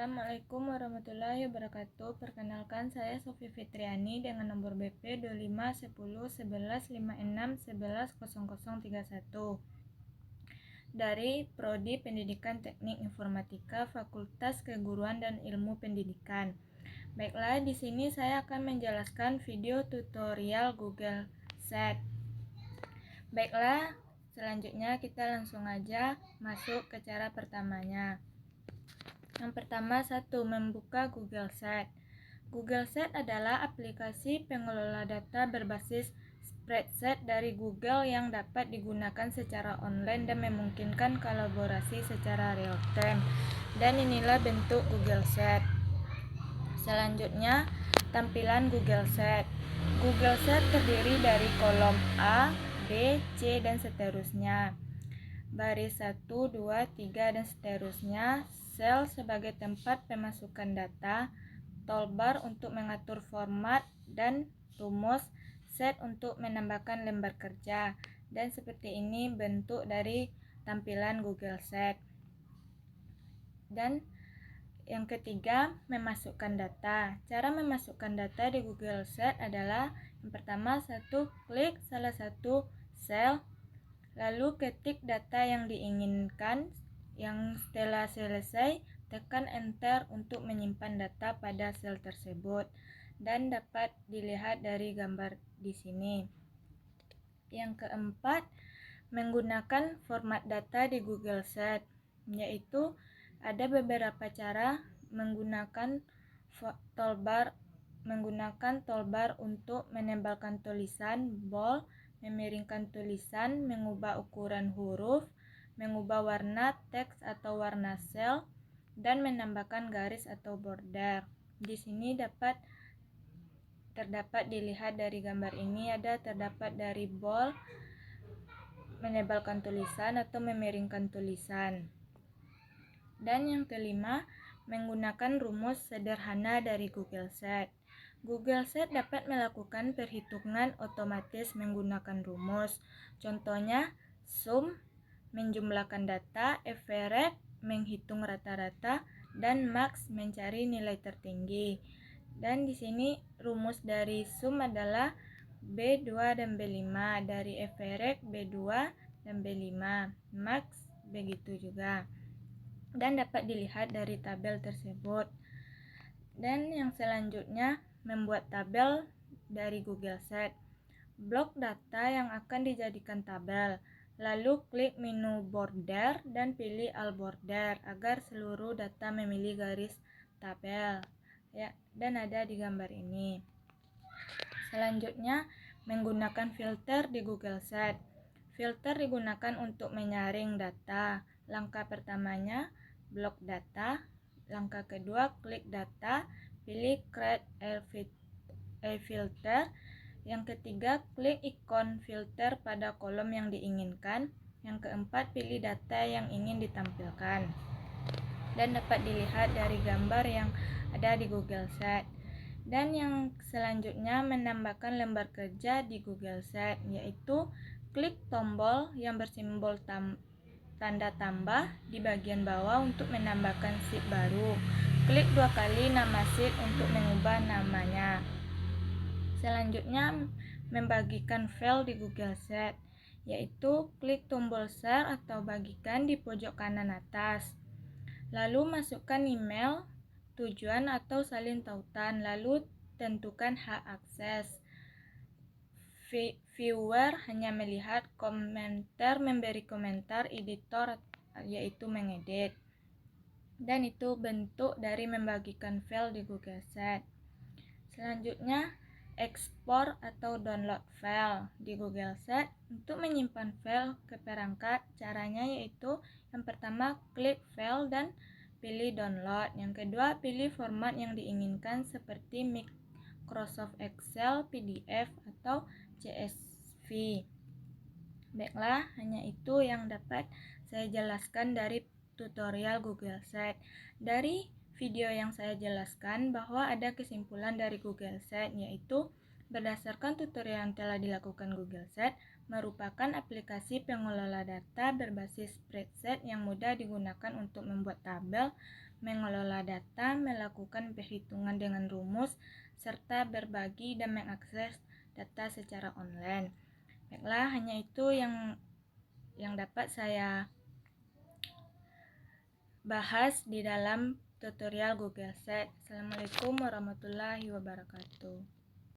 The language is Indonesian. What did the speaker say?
Assalamualaikum warahmatullahi wabarakatuh. Perkenalkan, saya Sofi Fitriani dengan nomor BP 25101156110031 dari Prodi Pendidikan Teknik Informatika Fakultas Keguruan dan Ilmu Pendidikan. Baiklah, di sini saya akan menjelaskan video tutorial Google Sheet. Baiklah, selanjutnya kita langsung aja masuk ke cara pertamanya. Yang pertama, membuka Google Sheet. Google Sheet adalah aplikasi pengelola data berbasis spreadsheet dari Google yang dapat digunakan secara online dan memungkinkan kolaborasi secara real time. Dan inilah bentuk Google Sheet. Selanjutnya, tampilan Google Sheet. Google Sheet terdiri dari kolom A, B, C, dan seterusnya. Baris 1, 2, 3, dan seterusnya. Sel sebagai tempat pemasukan data, toolbar untuk mengatur format dan rumus, set untuk menambahkan lembar kerja. Dan seperti ini bentuk dari tampilan Google Sheet. Dan yang ketiga, memasukkan data. Cara memasukkan data di Google Sheet adalah yang pertama, klik salah satu sel, lalu ketik data yang diinginkan. Yang setelah selesai, tekan enter untuk menyimpan data pada sel tersebut dan dapat dilihat dari gambar di sini. Yang keempat, menggunakan format data di Google Sheet, yaitu ada beberapa cara menggunakan toolbar untuk menebalkan tulisan, bold, memiringkan tulisan, mengubah ukuran huruf, mengubah warna teks atau warna sel, dan menambahkan garis atau border. Di sini terdapat dilihat dari gambar ini, terdapat dari bold, menebalkan tulisan atau memiringkan tulisan. Dan yang kelima, menggunakan rumus sederhana dari Google Sheet. Google Sheet dapat melakukan perhitungan otomatis menggunakan rumus. Contohnya, sum, menjumlahkan data, average, menghitung rata-rata, dan max, mencari nilai tertinggi. Dan di sini rumus dari sum adalah B2 dan B5, dari average B2 dan B5, max begitu juga. Dan dapat dilihat dari tabel tersebut. Dan yang selanjutnya, membuat tabel dari Google Sheet. Blok data yang akan dijadikan tabel. Lalu klik menu border dan pilih all border agar seluruh data memilih garis tabel. Ya, dan ada di gambar ini. Selanjutnya, menggunakan filter di Google Sheet. Filter digunakan untuk menyaring data. Langkah pertamanya, blok data. Langkah kedua, klik data, pilih create a filter. Yang ketiga, klik ikon filter pada kolom yang diinginkan. Yang keempat, pilih data yang ingin ditampilkan. Dan dapat dilihat dari gambar yang ada di Google Sheet. Dan yang selanjutnya, menambahkan lembar kerja di Google Sheet, yaitu klik tombol yang bersimbol tanda tambah di bagian bawah untuk menambahkan sheet baru. Klik 2 kali nama sheet untuk mengubah namanya. Selanjutnya, membagikan file di Google Sheet, yaitu klik tombol share atau bagikan di pojok kanan atas. Lalu masukkan email, tujuan atau salin tautan, lalu tentukan hak akses. Viewer hanya melihat komentar, memberi komentar, editor yaitu mengedit. Dan itu bentuk dari membagikan file di Google Sheet. Selanjutnya, ekspor atau download file di Google Sheet. Untuk menyimpan file ke perangkat, caranya yaitu yang pertama, klik file dan pilih download. Yang kedua, pilih format yang diinginkan seperti Microsoft Excel, PDF, atau CSV. Baiklah, hanya itu yang dapat saya jelaskan dari tutorial Google Sheet. Dari video yang saya jelaskan bahwa ada kesimpulan dari Google Sheet, yaitu berdasarkan tutorial yang telah dilakukan Google Sheet merupakan aplikasi pengelola data berbasis spreadsheet yang mudah digunakan untuk membuat tabel, mengelola data, melakukan perhitungan dengan rumus, serta berbagi dan mengakses data secara online. Baiklah, hanya itu yang dapat saya bahas di dalam tutorial Google Sheet. Assalamualaikum warahmatullahi wabarakatuh.